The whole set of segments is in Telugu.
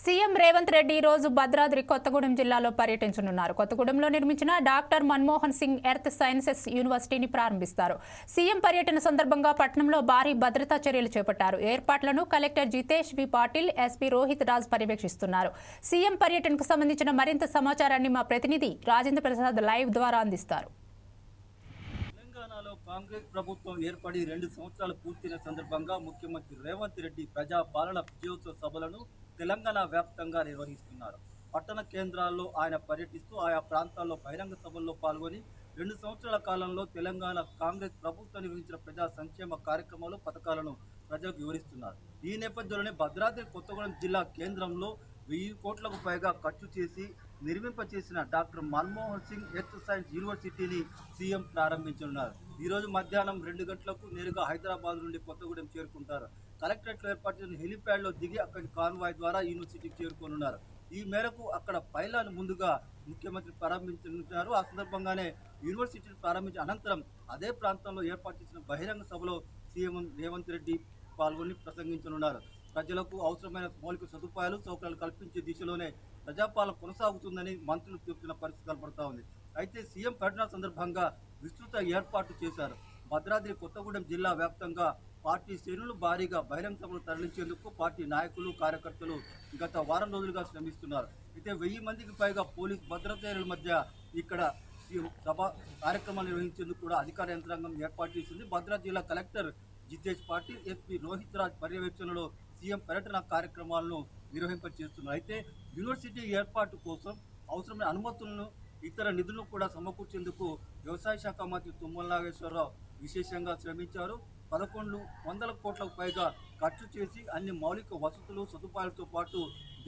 సీఎం రేవంత్ రెడ్డి ఈ రోజు భద్రాద్రి కొత్తగూడెం జిల్లాలో పర్యటించనున్నారు. కొత్తగూడెంలో నిర్మించిన doctor Manmohan Singh earth sciences యూనివర్సిటీని ప్రారంభిస్తారు. సీఎం పర్యటన సందర్భంగా పట్టణంలో భారీ భద్రతా చర్యలు చేపట్టారు. ఏర్పాట్లను కలెక్టర్ జితేష్ వి పాటిల్, ఎస్పీ రోహిత్ రాజ్ పర్యవేక్షిస్తున్నారు. సీఎం పర్యటనకు సంబంధించిన మరింత సమాచారాన్ని మా ప్రతినిధి రాజేంద్ర ప్రసాద్ లైవ్ ద్వారా అందిస్తారు. తెలంగాణలో కాంగ్రెస్ ప్రభుత్వం ఏర్పడి 2 సంవత్సరాలు పూర్తయిన సందర్భంగా ముఖ్యమంత్రి రేవంత్ రెడ్డి ప్రజా పాలన విజయోత్సవ సభలను తెలంగాణ వ్యాప్తంగా నిర్వహిస్తున్నారు. పట్టణ కేంద్రాల్లో ఆయన పర్యటిస్తూ ఆయా ప్రాంతాల్లో బహిరంగ సభల్లో పాల్గొని 2 సంవత్సరాల కాలంలో తెలంగాణ కాంగ్రెస్ ప్రభుత్వం నిర్వహించిన ప్రజా సంక్షేమ కార్యక్రమాలు, పథకాలను ప్రజలకు వివరిస్తున్నారు. ఈ నేపథ్యంలోనే భద్రాద్రి కొత్తగూడెం జిల్లా కేంద్రంలో 1000 కోట్లకు పైగా ఖర్చు చేసి నిర్మింపచేసిన doctor Manmohan Singh earth science యూనివర్సిటీని సీఎం ప్రారంభించనున్నారు. ఈరోజు మధ్యాహ్నం 2 గంటలకు నేరుగా హైదరాబాద్ నుండి కొత్తగూడెం చేరుకుంటారు. కలెక్టరేట్లో ఏర్పాటు చేసిన హెలిప్యాడ్లో దిగి అక్కడి కాన్వాయ్ ద్వారా యూనివర్సిటీకి చేరుకోనున్నారు. ఈ మేరకు అక్కడ పైలాన్ ముందుగా ముఖ్యమంత్రి ప్రారంభించనున్నారు. ఆ సందర్భంగానే యూనివర్సిటీని ప్రారంభించిన అనంతరం అదే ప్రాంతంలో ఏర్పాటు చేసిన బహిరంగ సభలో సీఎం రేవంత్ రెడ్డి పాల్గొని ప్రసంగించనున్నారు. ప్రజలకు అవసరమైన మౌలిక సదుపాయాలు, సౌకర్యాలు కల్పించే దిశలోనే ప్రజాపాలన కొనసాగుతుందని మంత్రులు చెబుతున్న పరిస్థితి కనపడతా ఉంది. అయితే సీఎం పర్యటన సందర్భంగా విస్తృత ఏర్పాట్లు చేశారు. భద్రాద్రి కొత్తగూడెం జిల్లా వ్యాప్తంగా పార్టీ శ్రేణులు భారీగా బహిరంగ సభలు తరలించేందుకు పార్టీ నాయకులు, కార్యకర్తలు గత వారం రోజులుగా శ్రమిస్తున్నారు. అయితే 1000 మందికి పైగా పోలీస్ భద్రతల మధ్య ఇక్కడ సభ కార్యక్రమాలు నిర్వహించేందుకు కూడా అధికార యంత్రాంగం ఏర్పాటు చేసింది. భద్రాద్రి జిల్లా కలెక్టర్ జితేష్ పాటిల్, ఎస్పీ రోహిత్ రాజ్ పర్యవేక్షణలో సీఎం పర్యటన కార్యక్రమాలను నిర్వహింపచేస్తున్నారు. అయితే యూనివర్సిటీ ఏర్పాటు కోసం అవసరమైన అనుమతులను, ఇతర నిధులను కూడా సమకూర్చేందుకు వ్యవసాయ శాఖ మంత్రి తుమ్మల నాగేశ్వరరావు విశేషంగా శ్రమించారు. 1100 కోట్లకు పైగా ఖర్చు చేసి అన్ని మౌలిక వసతులు, సదుపాయాలతో పాటు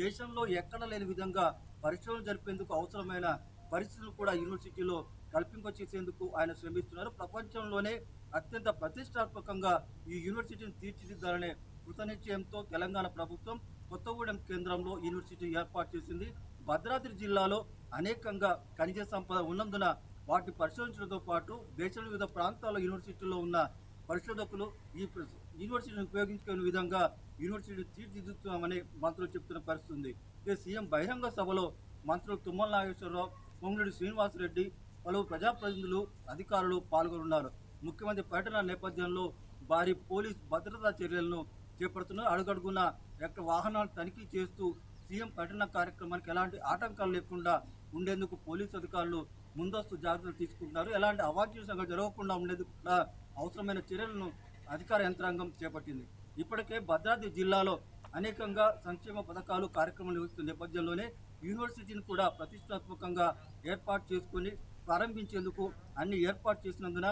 దేశంలో ఎక్కడ లేని విధంగా పరిశోధన జరిపేందుకు అవసరమైన పరిస్థితులు కూడా యూనివర్సిటీలో కల్పింపచేసేందుకు ఆయన శ్రమిస్తున్నారు. ప్రపంచంలోనే అత్యంత ప్రతిష్టాత్మకంగా ఈ యూనివర్సిటీని తీర్చిదిద్దాలనే కృతనిశ్చయంతో తెలంగాణ ప్రభుత్వం కొత్తగూడెం కేంద్రంలో యూనివర్సిటీ ఏర్పాటు చేసింది. భద్రాద్రి జిల్లాలో అనేకంగా ఖనిజ సంపద ఉన్నందున వాటిని పరిశోధించడంతో పాటు దేశంలో వివిధ ప్రాంతాల్లో యూనివర్సిటీలో ఉన్న పరిశోధకులు ఈ యూనివర్సిటీని ఉపయోగించుకునే విధంగా యూనివర్సిటీ తీర్చిదిద్దుతామని మంత్రులు చెప్తున్న పరిస్థితి ఉంది. సీఎం బహిరంగ సభలో మంత్రులు తుమ్మల నాగేశ్వరరావు, పొంగులేటి శ్రీనివాసరెడ్డి, పలువురు ప్రజాప్రతినిధులు, అధికారులు పాల్గొనున్నారు. ముఖ్యమంత్రి పర్యటన నేపథ్యంలో భారీ పోలీస్ భద్రతా చర్యలను చేపడుతున్నారు. అడుగడుగున ఎక్కడ వాహనాలు తనిఖీ చేస్తూ సీఎం పర్యటన కార్యక్రమానికి ఎలాంటి ఆటంకాలు లేకుండా ఉండేందుకు పోలీసు అధికారులు ముందస్తు జాగ్రత్తలు తీసుకుంటున్నారు. ఎలాంటి అవాంఛనీయంగా జరగకుండా ఉండేందుకు కూడా అవసరమైన చర్యలను అధికార యంత్రాంగం చేపట్టింది. ఇప్పటికే భద్రాద్రి జిల్లాలో అనేకంగా సంక్షేమ పథకాలు, కార్యక్రమాలు నిర్వహిస్తున్న నేపథ్యంలోనే యూనివర్సిటీని కూడా ప్రతిష్టాత్మకంగా ఏర్పాటు చేసుకుని ప్రారంభించేందుకు అన్ని ఏర్పాటు చేసినందున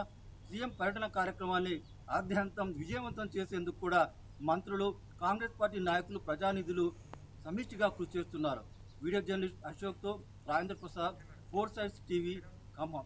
సీఎం పర్యటన కార్యక్రమాన్ని ఆద్యంతం విజయవంతం చేసేందుకు కూడా మంత్రులు, కాంగ్రెస్ పార్టీ నాయకులు, ప్రజానిధులు సమిష్టిగా కృషి చేస్తున్నారు. వీడియో జర్నలిస్ట్ అశోక్తో రాజేంద్ర ప్రసాద్, 4 సైడ్స్ టీవీ, ఖమ్మం.